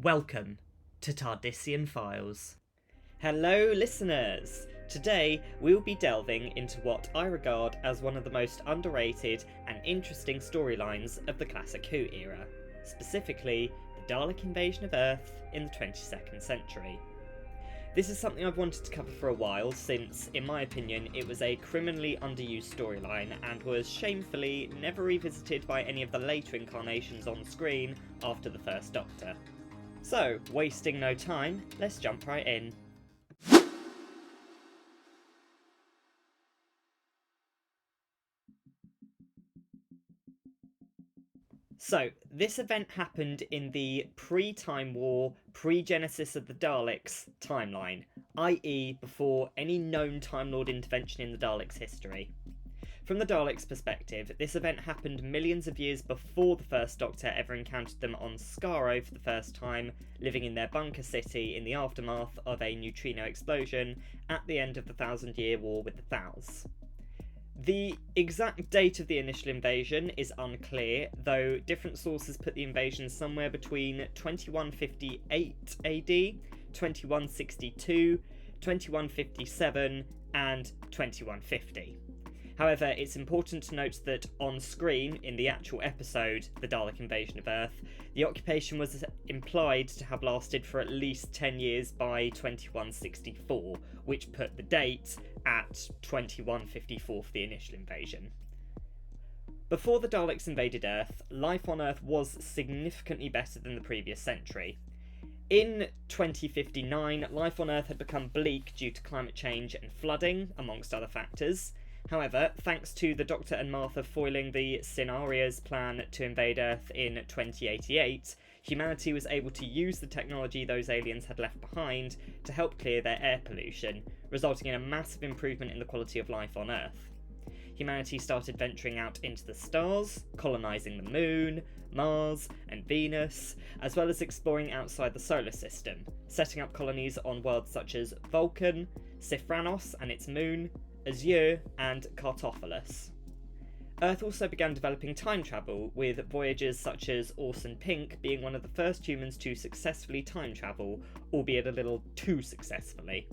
Welcome to Tardisian Files. Hello listeners! Today we will be delving into what I regard as one of the most underrated and interesting storylines of the classic Who era, specifically the Dalek invasion of Earth in the 22nd century. This is something I've wanted to cover for a while since, in my opinion, it was a criminally underused storyline and was shamefully never revisited by any of the later incarnations on screen after the First Doctor. So, wasting no time, let's jump right in. So, this event happened in the pre-Time War, pre-Genesis of the Daleks timeline, i.e. before any known Time Lord intervention in the Daleks' history. From the Daleks' perspective, this event happened millions of years before the First Doctor ever encountered them on Skaro for the first time, living in their bunker city in the aftermath of a neutrino explosion at the end of the Thousand-Year War with the Thals. The exact date of the initial invasion is unclear, though different sources put the invasion somewhere between 2158 AD, 2162, 2157, and 2150. However, it's important to note that on screen, in the actual episode, The Dalek Invasion of Earth, the occupation was implied to have lasted for at least 10 years by 2164, which put the date at 2154 for the initial invasion. Before the Daleks invaded Earth, life on Earth was significantly better than the previous century. In 2059, life on Earth had become bleak due to climate change and flooding, amongst other factors. However, thanks to the Doctor and Martha foiling the Scenarios plan to invade Earth in 2088, humanity was able to use the technology those aliens had left behind to help clear their air pollution, resulting in a massive improvement in the quality of life on Earth. Humanity started venturing out into the stars, colonising the Moon, Mars, and Venus, as well as exploring outside the solar system, setting up colonies on worlds such as Vulcan, Sifranos and its moon, Azure, and Cartophilus. Earth also began developing time travel, with voyagers such as Orson Pink being one of the first humans to successfully time travel, albeit a little too successfully.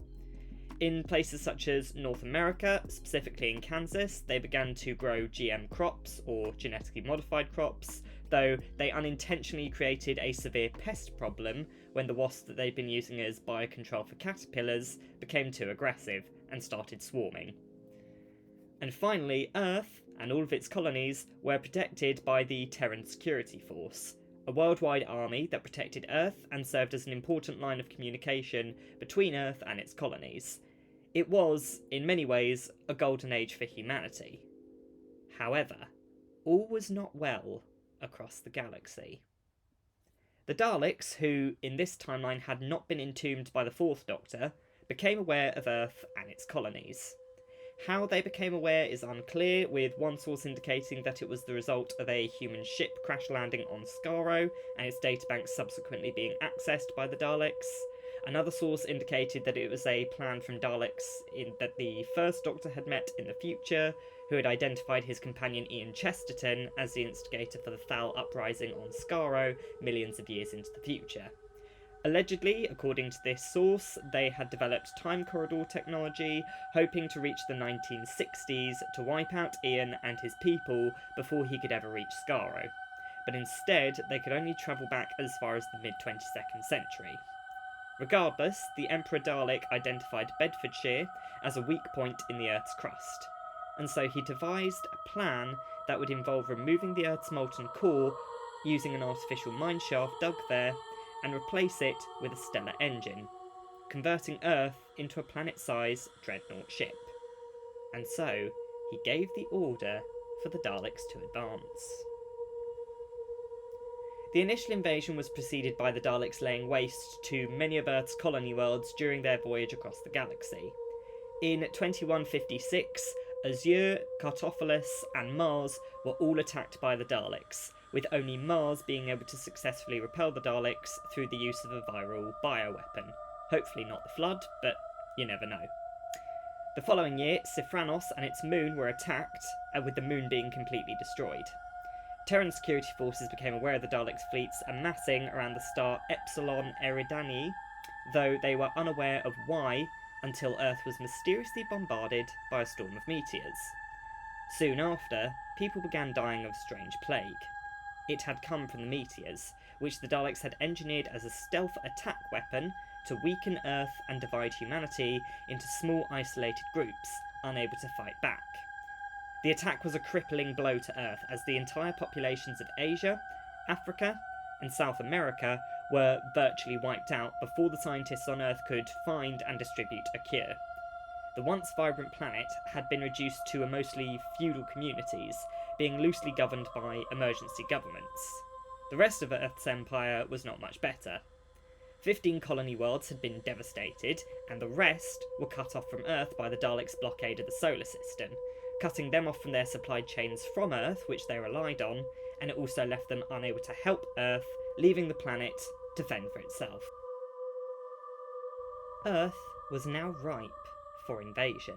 In places such as North America, specifically in Kansas, they began to grow GM crops, or genetically modified crops, though they unintentionally created a severe pest problem when the wasps that they'd been using as biocontrol for caterpillars became too aggressive and started swarming. And finally, Earth, and all of its colonies, were protected by the Terran Security Force, a worldwide army that protected Earth and served as an important line of communication between Earth and its colonies. It was, in many ways, a golden age for humanity. However, all was not well across the galaxy. The Daleks, who in this timeline had not been entombed by the Fourth Doctor, became aware of Earth and its colonies. How they became aware is unclear, with one source indicating that it was the result of a human ship crash landing on Skaro and its databanks subsequently being accessed by the Daleks. Another source indicated that it was a plan from Daleks that the First Doctor had met in the future, who had identified his companion Ian Chesterton as the instigator for the Thal uprising on Skaro millions of years into the future. Allegedly, according to this source, they had developed time corridor technology, hoping to reach the 1960s to wipe out Ian and his people before he could ever reach Skaro. But instead, they could only travel back as far as the mid-22nd century. Regardless, the Emperor Dalek identified Bedfordshire as a weak point in the Earth's crust, and so he devised a plan that would involve removing the Earth's molten core using an artificial mineshaft dug there, and replace it with a stellar engine, converting Earth into a planet-sized dreadnought ship. And so, he gave the order for the Daleks to advance. The initial invasion was preceded by the Daleks laying waste to many of Earth's colony worlds during their voyage across the galaxy. In 2156, Azure, Cartophilus, and Mars were all attacked by the Daleks, with only Mars being able to successfully repel the Daleks through the use of a viral bioweapon. Hopefully not the Flood, but you never know. The following year, Sifranos and its moon were attacked, with the moon being completely destroyed. Terran security forces became aware of the Daleks' fleets amassing around the star Epsilon Eridani, though they were unaware of why until Earth was mysteriously bombarded by a storm of meteors. Soon after, people began dying of a strange plague. It had come from the meteors, which the Daleks had engineered as a stealth attack weapon to weaken Earth and divide humanity into small isolated groups, unable to fight back. The attack was a crippling blow to Earth, as the entire populations of Asia, Africa, and South America were virtually wiped out before the scientists on Earth could find and distribute a cure. The once vibrant planet had been reduced to mostly feudal communities, being loosely governed by emergency governments. The rest of Earth's empire was not much better. 15 colony worlds had been devastated, and the rest were cut off from Earth by the Daleks' blockade of the solar system, cutting them off from their supply chains from Earth, which they relied on, and it also left them unable to help Earth, leaving the planet to fend for itself. Earth was now ripe for invasion.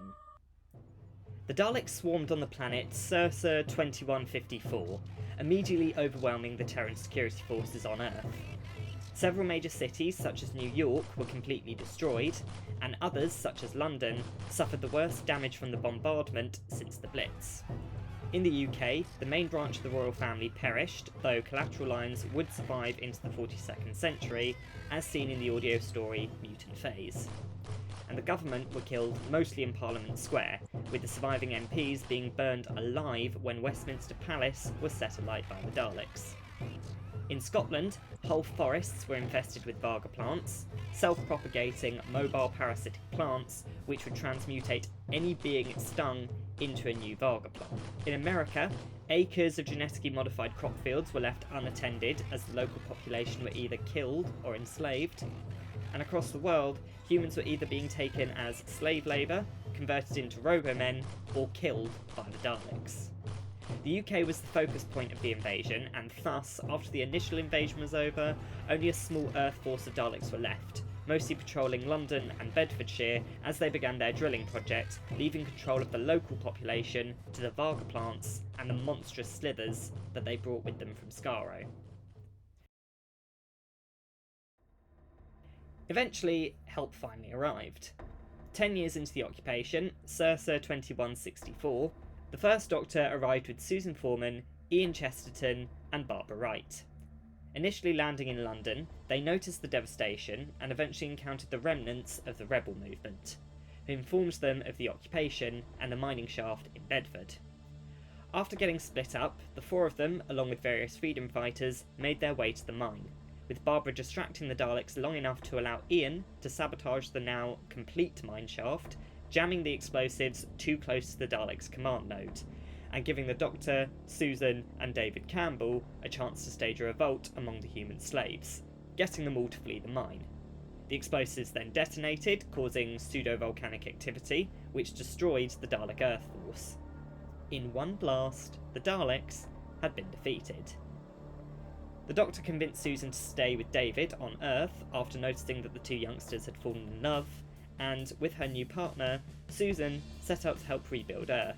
The Daleks swarmed on the planet Sursa 2154, immediately overwhelming the Terran security forces on Earth. Several major cities, such as New York, were completely destroyed, and others, such as London, suffered the worst damage from the bombardment since the Blitz. In the UK, the main branch of the royal family perished, though collateral lines would survive into the 42nd century, as seen in the audio story Mutant Phase. And the government were killed mostly in Parliament Square, with the surviving MPs being burned alive when Westminster Palace was set alight by the Daleks. In Scotland, whole forests were infested with Varga plants, self-propagating mobile parasitic plants which would transmutate any being it stung into a new Varga plant. In America, acres of genetically modified crop fields were left unattended as the local population were either killed or enslaved. And across the world, humans were either being taken as slave labour, converted into robo-men, or killed by the Daleks. The UK was the focus point of the invasion, and thus, after the initial invasion was over, only a small Earth force of Daleks were left, mostly patrolling London and Bedfordshire as they began their drilling project, leaving control of the local population to the Varga plants and the monstrous slithers that they brought with them from Skaro. Eventually, help finally arrived. 10 years into the occupation, Sursa 2164, the First Doctor arrived with Susan Foreman, Ian Chesterton, and Barbara Wright. Initially landing in London, they noticed the devastation and eventually encountered the remnants of the rebel movement, who informed them of the occupation and the mining shaft in Bedford. After getting split up, the four of them, along with various freedom fighters, made their way to the mine, with Barbara distracting the Daleks long enough to allow Ian to sabotage the now complete mine shaft, jamming the explosives too close to the Daleks' command node, and giving the Doctor, Susan, and David Campbell a chance to stage a revolt among the human slaves, getting them all to flee the mine. The explosives then detonated, causing pseudo-volcanic activity, which destroyed the Dalek Earth Force. In one blast, the Daleks had been defeated. The Doctor convinced Susan to stay with David on Earth after noticing that the two youngsters had fallen in love, and with her new partner, Susan set out to help rebuild Earth.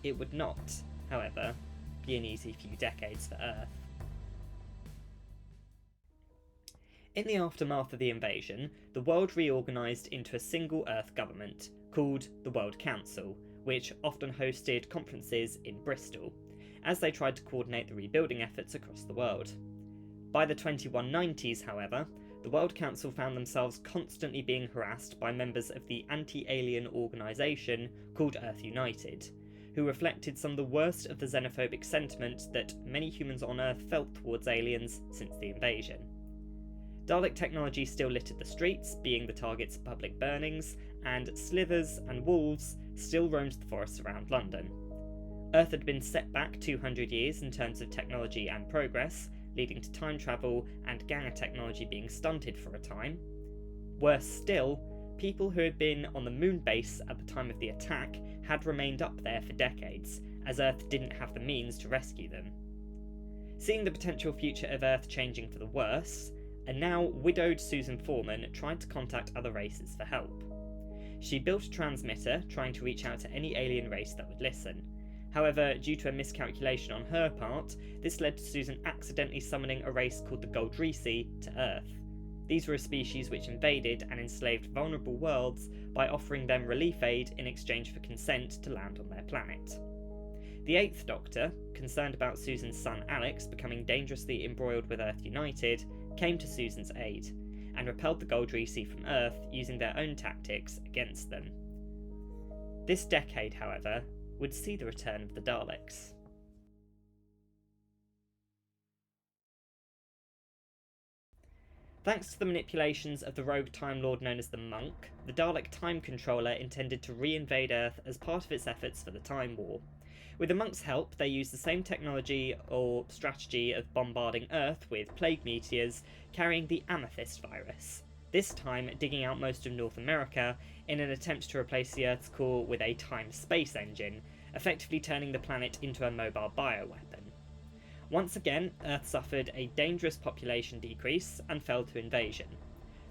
It would not, however, be an easy few decades for Earth. In the aftermath of the invasion, the world reorganised into a single Earth government, called the World Council, which often hosted conferences in Bristol, as they tried to coordinate the rebuilding efforts across the world. By the 2190s, however, the World Council found themselves constantly being harassed by members of the anti-alien organisation called Earth United, who reflected some of the worst of the xenophobic sentiment that many humans on Earth felt towards aliens since the invasion. Dalek technology still littered the streets, being the targets of public burnings, and slithers and wolves still roamed the forests around London. Earth had been set back 200 years in terms of technology and progress, leading to time travel and Ganger technology being stunted for a time. Worse still, people who had been on the moon base at the time of the attack had remained up there for decades, as Earth didn't have the means to rescue them. Seeing the potential future of Earth changing for the worse, a now widowed Susan Foreman tried to contact other races for help. She built a transmitter, trying to reach out to any alien race that would listen. However, due to a miscalculation on her part, this led to Susan accidentally summoning a race called the Goldrisi to Earth. These were a species which invaded and enslaved vulnerable worlds by offering them relief aid in exchange for consent to land on their planet. The Eighth Doctor, concerned about Susan's son Alex becoming dangerously embroiled with Earth United, came to Susan's aid, and repelled the Goldrisi from Earth using their own tactics against them. This decade, however, would see the return of the Daleks. Thanks to the manipulations of the rogue Time Lord known as the Monk, the Dalek Time Controller intended to re-invade Earth as part of its efforts for the Time War. With the Monk's help, they used the same technology or strategy of bombarding Earth with plague meteors carrying the Amethyst virus, this time digging out most of North America in an attempt to replace the Earth's core with a time-space engine, effectively turning the planet into a mobile bioweapon. Once again, Earth suffered a dangerous population decrease and fell to invasion.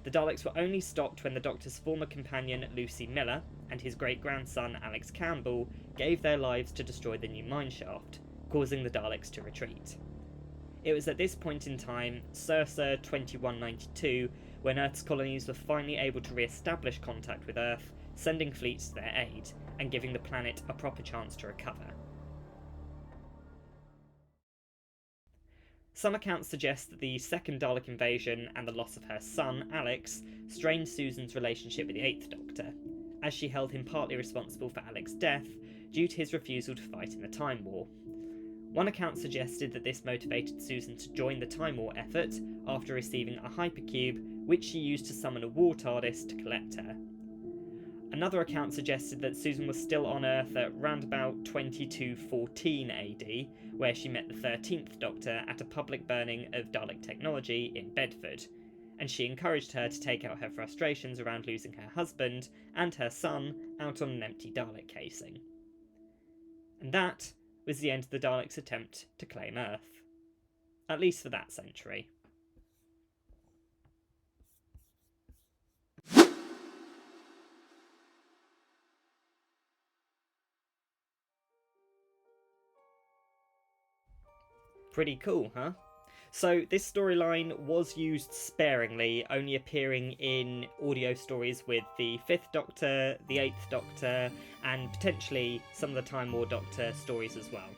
The Daleks were only stopped when the Doctor's former companion Lucy Miller and his great-grandson Alex Campbell gave their lives to destroy the new mineshaft, causing the Daleks to retreat. It was at this point in time, circa 2192, when Earth's colonies were finally able to re-establish contact with Earth, sending fleets to their aid, and giving the planet a proper chance to recover. Some accounts suggest that the second Dalek invasion and the loss of her son, Alex, strained Susan's relationship with the Eighth Doctor, as she held him partly responsible for Alex's death due to his refusal to fight in the Time War. One account suggested that this motivated Susan to join the Time War effort after receiving a hypercube, which she used to summon a war TARDIS to collect her. Another account suggested that Susan was still on Earth at round about 2214 AD, where she met the 13th Doctor at a public burning of Dalek technology in Bedford, and she encouraged her to take out her frustrations around losing her husband and her son out on an empty Dalek casing. And that was the end of the Daleks' attempt to claim Earth. At least for that century. Pretty cool, huh? So this storyline was used sparingly, only appearing in audio stories with the 5th Doctor, the 8th Doctor, and potentially some of the Time War Doctor stories as well.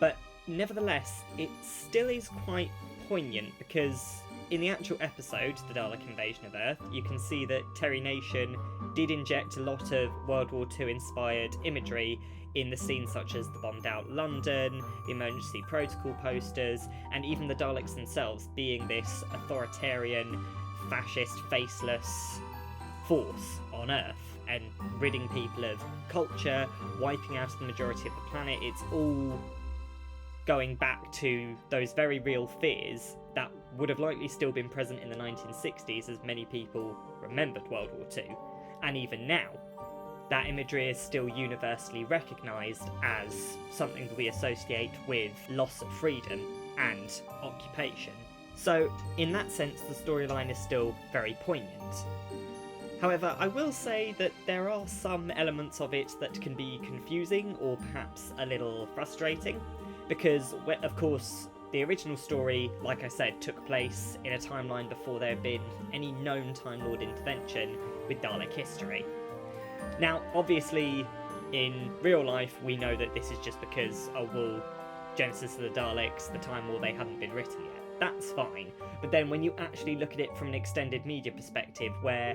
But nevertheless, it still is quite poignant because in the actual episode, The Dalek Invasion of Earth, you can see that Terry Nation did inject a lot of World War II inspired imagery in the scenes such as the bombed out London, the emergency protocol posters, and even the Daleks themselves being this authoritarian, fascist, faceless force on Earth and ridding people of culture, wiping out the majority of the planet. It's all going back to those very real fears that would have likely still been present in the 1960s as many people remembered World War II. And even now, that imagery is still universally recognised as something that we associate with loss of freedom and occupation. So, in that sense, the storyline is still very poignant. However, I will say that there are some elements of it that can be confusing or perhaps a little frustrating, because, of course, the original story, like I said, took place in a timeline before there had been any known Time Lord intervention with Dalek history. Now, obviously, in real life, we know that this is just because, Genesis of the Daleks, the Time War, they hadn't been written yet. That's fine. But then when you actually look at it from an extended media perspective, where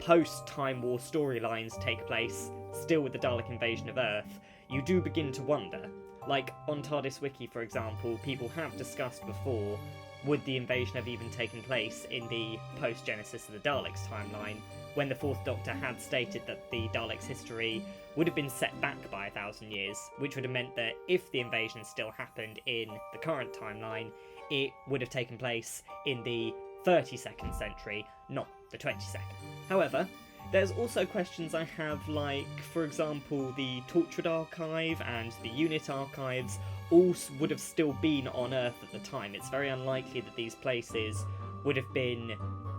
post-Time War storylines take place, still with the Dalek invasion of Earth, you do begin to wonder. Like, on TARDIS Wiki, for example, people have discussed before, would the invasion have even taken place in the post-Genesis of the Daleks timeline, when the 4th Doctor had stated that the Daleks' history would have been set back by 1,000 years, which would have meant that if the invasion still happened in the current timeline, it would have taken place in the 32nd century, not the 22nd. However, there's also questions I have, like, for example, the Torchwood Archive and the Unit Archives all would have still been on Earth at the time. It's very unlikely that these places would have been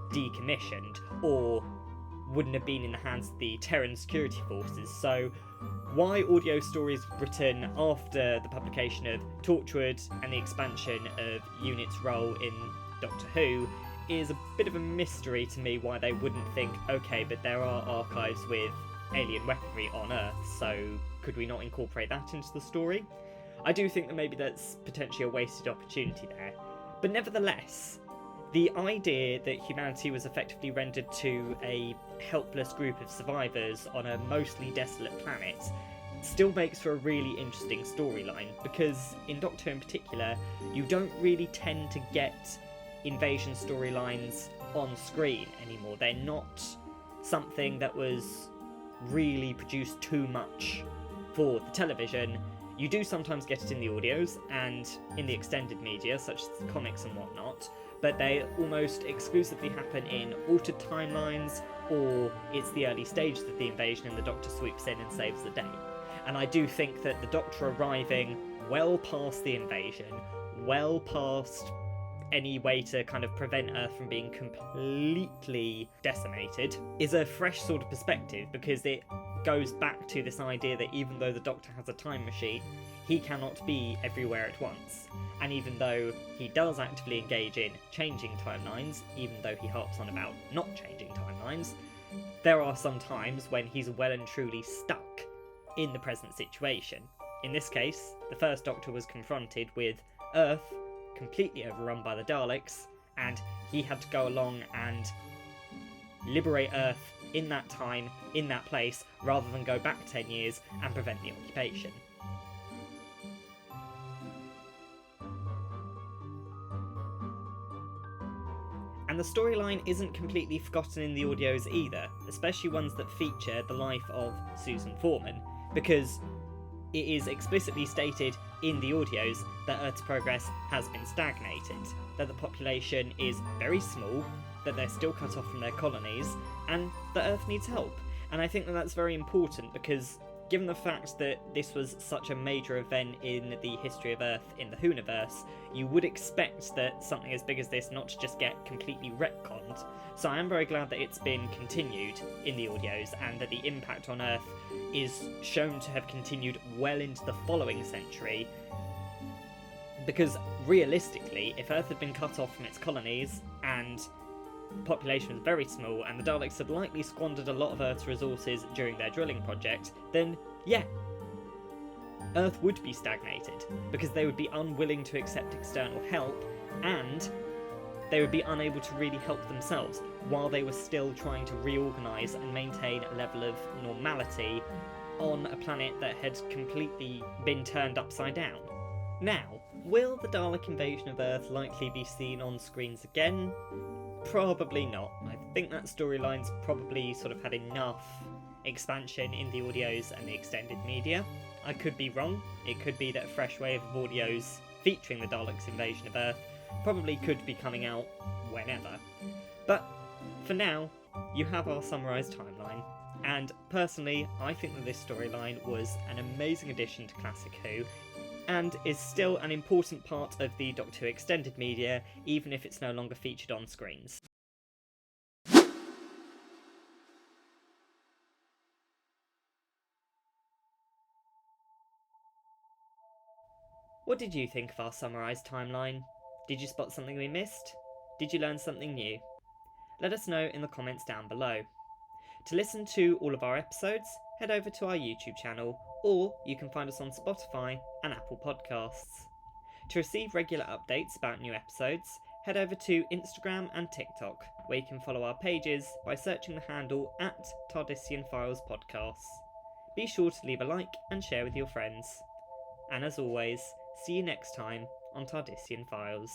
decommissioned, or wouldn't have been in the hands of the Terran security forces. So why audio stories written after the publication of Torchwood and the expansion of UNIT's role in Doctor Who is a bit of a mystery to me, why they wouldn't think, okay, but there are archives with alien weaponry on Earth, so could we not incorporate that into the story? I do think that maybe that's potentially a wasted opportunity there. But nevertheless, the idea that humanity was effectively rendered to a helpless group of survivors on a mostly desolate planet still makes for a really interesting storyline, because in Doctor Who in particular, you don't really tend to get invasion storylines on screen anymore. They're not something that was really produced too much for the television. You do sometimes get it in the audios and in the extended media, such as the comics and whatnot, but they almost exclusively happen in altered timelines, or it's the early stages of the invasion and the Doctor sweeps in and saves the day. And I do think that the Doctor arriving well past the invasion, well past any way to kind of prevent Earth from being completely decimated, is a fresh sort of perspective, because it goes back to this idea that even though the Doctor has a time machine, he cannot be everywhere at once. And even though he does actively engage in changing timelines, even though he harps on about not changing timelines, there are some times when he's well and truly stuck in the present situation. In this case, the first Doctor was confronted with Earth completely overrun by the Daleks, and he had to go along and liberate Earth in that time, in that place, rather than go back 10 years and prevent the occupation. And the storyline isn't completely forgotten in the audios either, especially ones that feature the life of Susan Foreman, because it is explicitly stated in the audios that Earth's progress has been stagnated, that the population is very small, that they're still cut off from their colonies, and that Earth needs help. And I think that that's very important, because given the fact that this was such a major event in the history of Earth in the Whoniverse, you would expect that something as big as this not to just get completely retconned. So I am very glad that it's been continued in the audios, and that the impact on Earth is shown to have continued well into the following century. Because realistically, if Earth had been cut off from its colonies, and the population was very small, and the Daleks had likely squandered a lot of Earth's resources during their drilling project, then yeah, Earth would be stagnated, because they would be unwilling to accept external help, and they would be unable to really help themselves, while they were still trying to reorganise and maintain a level of normality on a planet that had completely been turned upside down. Now, will the Dalek invasion of Earth likely be seen on screens again? Probably not. I think that storyline's probably sort of had enough expansion in the audios and the extended media. I could be wrong. It could be that a fresh wave of audios featuring the Daleks' invasion of Earth probably could be coming out whenever. But for now, you have our summarised timeline, and personally, I think that this storyline was an amazing addition to Classic Who, and is still an important part of the Doctor Who extended media, even if it's no longer featured on screens. What did you think of our summarised timeline? Did you spot something we missed? Did you learn something new? Let us know in the comments down below. To listen to all of our episodes, head over to our YouTube channel, or you can find us on Spotify and Apple Podcasts. To receive regular updates about new episodes, head over to Instagram and TikTok, where you can follow our pages by searching the handle @Tardisian Files Podcasts. Be sure to leave a like and share with your friends. And as always, see you next time on Tardisian Files.